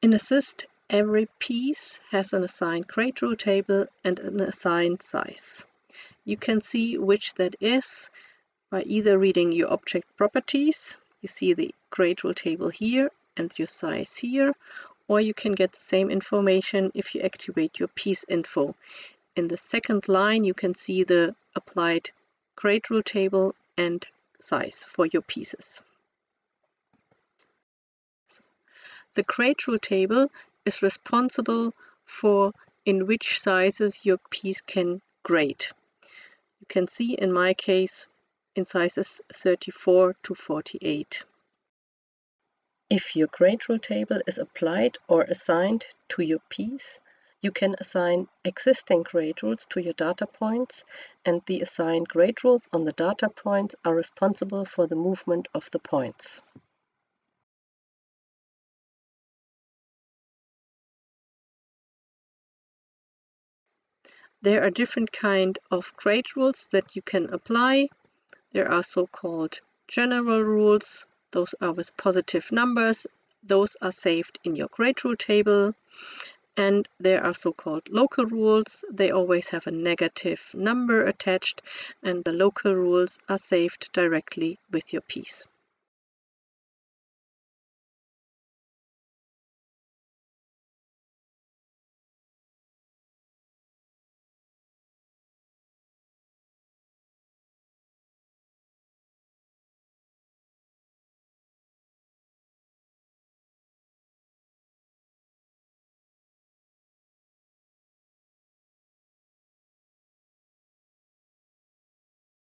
In Assyst, every piece has an assigned grade rule table and an assigned size. You can see which that is by either reading your object properties. You see the grade rule table here and your size here, or you can get the same information if you activate your piece info. In the second line, you can see the applied grade rule table and size for your pieces. The grade rule table is responsible for in which sizes your piece can grade. You can see in my case in sizes 34 to 48. If your grade rule table is applied or assigned to your piece, you can assign existing grade rules to your data points, and the assigned grade rules on the data points are responsible for the movement of the points. There are different kinds of grade rules that you can apply. There are so-called general rules. Those are with positive numbers. Those are saved in your grade rule table. And there are so-called local rules. They always have a negative number attached, and the local rules are saved directly with your piece.